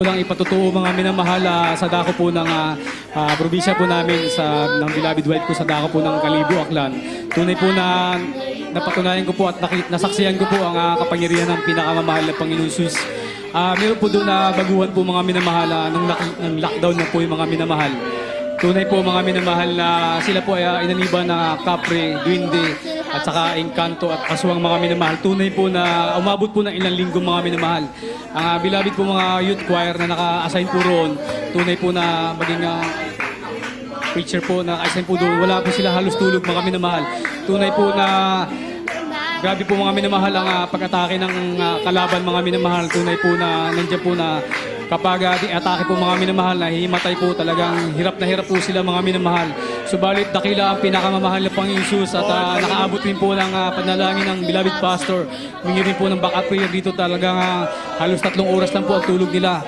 Lang ipatutuo mga minamahal sa dako po ng probinsya po namin ng Beloved Wife ko sa dako po ng Kalibo, Aklan. Tunay po na napatunayan ko po at nasaksihan ko po ang kapangyarihan ng pinakamamahal na Panginoon Jesus. Meron po doon na baguhan po mga minamahal nung lockdown na po yung mga minamahal. Tunay po mga minamahal na sila po ay inaniba na kapre, duwende, at saka engkanto at aswang mga minamahal. Tunay po na umabot po ng ilang linggo mga minamahal. Ang Beloved po mga youth choir na naka-assign po roon, tunay po na maging preacher po na assign po doon. Wala po sila halos tulog mga minamahal. Tunay po na grabe po mga minamahal ang pag-atake ng kalaban mga minamahal. Tunay po na nandiyan po na kapag atake po mga minamahal na himatay po talagang hirap na hirap po sila mga minamahal. Subalit dakila ang pinakamamahal na Panginoon Jesus at nakaabot rin po ng panalangin ng Beloved Pastor. Humingi rin po ng backup prayer dito talagang halos 3 oras lang po ang tulog nila.